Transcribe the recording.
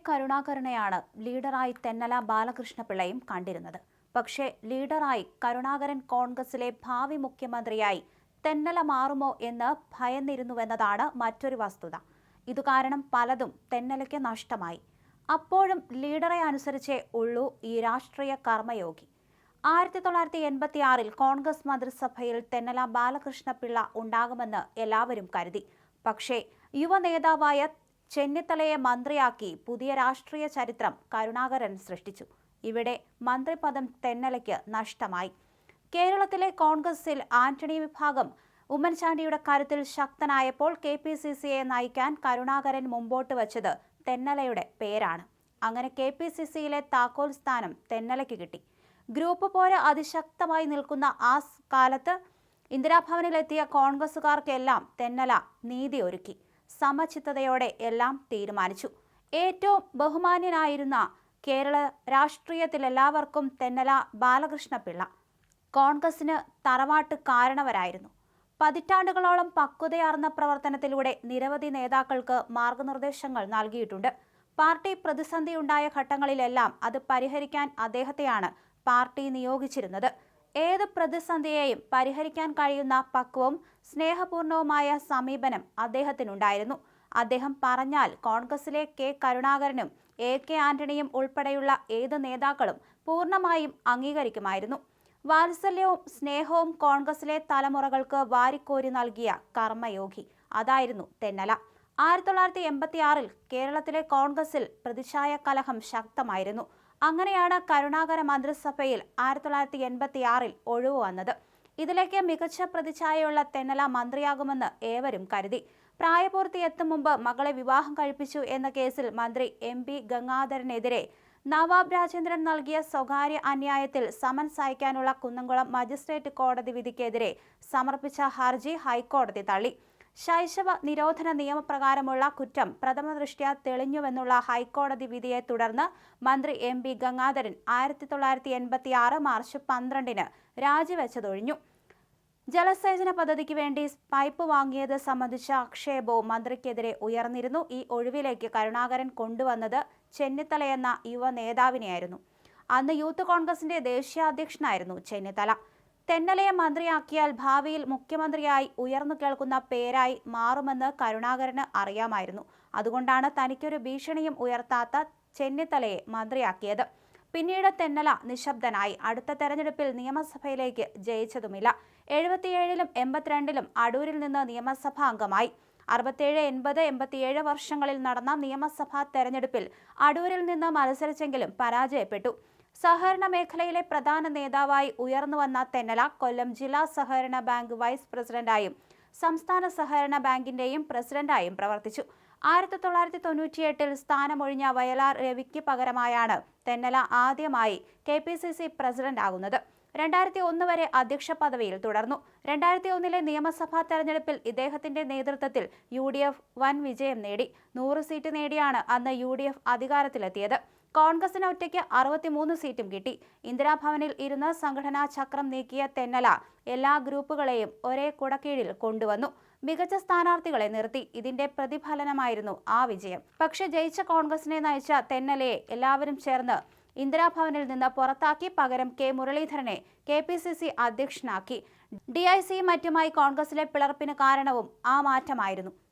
കരുണാകരനെയാണ് ലീഡറായി തെന്നല ബാലകൃഷ്ണപിള്ളയും കണ്ടിരുന്നത്. പക്ഷേ ലീഡറായി കരുണാകരൻ കോൺഗ്രസിലെ ഭാവി മുഖ്യമന്ത്രിയായി തെന്നല മാറുമോ എന്ന് ഭയന്നിരുന്നുവെന്നതാണ് മറ്റൊരു വസ്തുത. ഇതുകാരണം പലതും തെന്നലയ്ക്ക് നഷ്ടമായി. അപ്പോഴും ലീഡറെ അനുസരിച്ചേ ഉള്ളൂ ഈ രാഷ്ട്രീയ കർമ്മയോഗി. 1986-ൽ കോൺഗ്രസ് മന്ത്രിസഭയിൽ തെന്നല ബാലകൃഷ്ണപിള്ള ഉണ്ടാകുമെന്ന് എല്ലാവരും കരുതി. പക്ഷേ യുവനേതാവായ ചെന്നിത്തലയെ മന്ത്രിയാക്കി പുതിയ രാഷ്ട്രീയ ചരിത്രം കരുണാകരൻ സൃഷ്ടിച്ചു. ഇവിടെ മന്ത്രിപദം തെന്നലയ്ക്ക് നഷ്ടമായി. കേരളത്തിലെ കോൺഗ്രസിൽ ആന്റണി വിഭാഗം ഉമ്മൻചാണ്ടിയുടെ കരുത്തിൽ ശക്തനായപ്പോൾ KPCCയെ നയിക്കാൻ കരുണാകരൻ മുമ്പോട്ട് വച്ചത് തെന്നലയുടെ പേരാണ്. അങ്ങനെ KPCCയിലെ താക്കോൽ സ്ഥാനം തെന്നലയ്ക്ക് കിട്ടി. ഗ്രൂപ്പ് പോര് അതിശക്തമായി നിൽക്കുന്ന ആ കാലത്ത് ഇന്ദിരാഭവനിലെത്തിയ കോൺഗ്രസുകാർക്കെല്ലാം തെന്നല നീതി ഒരുക്കി. സമചിത്തതയോടെ എല്ലാം തീരുമാനിച്ചു. ഏറ്റവും ബഹുമാന്യനായിരുന്ന കേരള രാഷ്ട്രീയത്തിലെല്ലാവർക്കും തെന്നല ബാലകൃഷ്ണപിള്ള കോൺഗ്രസിന് തറവാട്ട് കാരണവരായിരുന്നു. പതിറ്റാണ്ടുകളോളം പക്വതയാർന്ന പ്രവർത്തനത്തിലൂടെ നിരവധി നേതാക്കൾക്ക് മാർഗനിർദ്ദേശങ്ങൾ നൽകിയിട്ടുണ്ട്. പാർട്ടി പ്രതിസന്ധിയുണ്ടായ ഘട്ടങ്ങളിലെല്ലാം അത് പരിഹരിക്കാൻ അദ്ദേഹത്തെയാണ് പാർട്ടി നിയോഗിച്ചിരുന്നത്. ഏത് പ്രതിസന്ധിയെയും പരിഹരിക്കാൻ കഴിയുന്ന പക്വവും സ്നേഹപൂർണവുമായ സമീപനം അദ്ദേഹത്തിനുണ്ടായിരുന്നു. അദ്ദേഹം പറഞ്ഞാൽ കോൺഗ്രസിലെ കരുണാകരനും ആന്റണിയും ഉൾപ്പെടെയുള്ള ഏത് നേതാക്കളും പൂർണ്ണമായും അംഗീകരിക്കുമായിരുന്നു. വാത്സല്യവും സ്നേഹവും കോൺഗ്രസിലെ തലമുറകൾക്ക് വാരിക്കോരി നൽകിയ കർമ്മയോഗി അതായിരുന്നു തെന്നല. 1986-ൽ കേരളത്തിലെ കോൺഗ്രസിൽ പ്രതിച്ഛായ കലഹം ശക്തമായിരുന്നു. അങ്ങനെയാണ് കരുണാകര മന്ത്രിസഭയിൽ 1986-ൽ ഒഴിവ് വന്നത്. ഇതിലേക്ക് മികച്ച പ്രതിച്ഛായയുള്ള തെന്നല മന്ത്രിയാകുമെന്ന് ഏവരും കരുതി. പ്രായപൂർത്തി എത്തും മുമ്പ് മകളെ വിവാഹം കഴിപ്പിച്ചു എന്ന കേസിൽ മന്ത്രി MP ഗംഗാധരനെതിരെ നവാബ് രാജേന്ദ്രൻ നൽകിയ സ്വകാര്യ അന്യായത്തിൽ സമൻസ് അയക്കാനുള്ള കുന്നംകുളം മജിസ്ട്രേറ്റ് കോടതി വിധിക്കെതിരെ സമർപ്പിച്ച ഹർജി ഹൈക്കോടതി തള്ളി. ശൈശവ നിരോധന നിയമപ്രകാരമുള്ള കുറ്റം പ്രഥമദൃഷ്ട്യാ തെളിഞ്ഞുവെന്നുള്ള ഹൈക്കോടതി വിധിയെ തുടർന്ന് മന്ത്രി MP ഗംഗാധരൻ 1986 മാർച്ച് 12-ന് രാജിവെച്ചതൊഴിഞ്ഞു. ജലസേചന പദ്ധതിക്ക് വേണ്ടി പൈപ്പ് വാങ്ങിയത് സംബന്ധിച്ച ആക്ഷേപവും മന്ത്രിക്കെതിരെ ഉയർന്നിരുന്നു. ഈ ഒഴിവിലേക്ക് കരുണാകരൻ കൊണ്ടുവന്നത് ചെന്നിത്തലയെന്ന യുവ നേതാവിനെയായിരുന്നു. അന്ന് യൂത്ത് കോൺഗ്രസിന്റെ ദേശീയ അധ്യക്ഷനായിരുന്നു ചെന്നിത്തല. തെന്നലയെ മന്ത്രിയാക്കിയാൽ ഭാവിയിൽ മുഖ്യമന്ത്രിയായി ഉയർന്നു കേൾക്കുന്ന പേരായി മാറുമെന്ന് കരുണാകരന് അറിയാമായിരുന്നു. അതുകൊണ്ടാണ് തനിക്കൊരു ഭീഷണിയും ഉയർത്താത്ത ചെന്നിത്തലയെ മന്ത്രിയാക്കിയത്. പിന്നീട് തെന്നല നിശബ്ദനായി. അടുത്ത തെരഞ്ഞെടുപ്പിൽ നിയമസഭയിലേക്ക് ജയിച്ചതുമില്ല. 77-ലും 82-ലും അടൂരിൽ നിന്ന് നിയമസഭാ അംഗമായി. 67, 80, 87 വർഷങ്ങളിൽ നടന്ന നിയമസഭാ തെരഞ്ഞെടുപ്പിൽ അടൂരിൽ നിന്ന് മത്സരിച്ചെങ്കിലും പരാജയപ്പെട്ടു. സഹകരണ മേഖലയിലെ പ്രധാന നേതാവായി ഉയർന്നുവന്ന തെന്നല കൊല്ലം ജില്ലാ സഹകരണ ബാങ്ക് വൈസ് പ്രസിഡന്റായും സംസ്ഥാന സഹകരണ ബാങ്കിന്റെയും പ്രസിഡന്റായും പ്രവർത്തിച്ചു. 1998-ൽ സ്ഥാനമൊഴിഞ്ഞ വയലാർ രവിക്ക് പകരമായാണ് തെന്നല ആദ്യമായി KPCC പ്രസിഡന്റ് ആകുന്നത്. 2001 വരെ അധ്യക്ഷ പദവിയിൽ തുടർന്നു. 2001-ലെ നിയമസഭാ തെരഞ്ഞെടുപ്പിൽ ഇദ്ദേഹത്തിന്റെ നേതൃത്വത്തിൽ UDF വൻ വിജയം നേടി. 100 സീറ്റ് നേടിയാണ് അന്ന് UDF അധികാരത്തിലെത്തിയത്. കോൺഗ്രസിന് ഒറ്റയ്ക്ക് 63 സീറ്റും കിട്ടി. ഇന്ദിരാഭവനിൽ ഇരുന്ന് സംഘടനാ ചക്രം നീക്കിയ തെന്നല എല്ലാ ഗ്രൂപ്പുകളെയും ഒരേ കുടക്കീഴിൽ കൊണ്ടുവന്നു. മികച്ച സ്ഥാനാർത്ഥികളെ നിർത്തി. ഇതിന്റെ പ്രതിഫലനമായിരുന്നു ആ വിജയം. പക്ഷേ ജയിച്ച കോൺഗ്രസിനെ നയിച്ച തെന്നലയെ എല്ലാവരും ചേർന്ന് ഇന്ദിരാഭവനിൽ നിന്ന് പുറത്താക്കി. പകരം മുരളീധരനെ KPCC അധ്യക്ഷനാക്കി. DIC മറ്റുമായി കോൺഗ്രസിലെ പിളർപ്പിന് കാരണവും ആ മാറ്റമായിരുന്നു.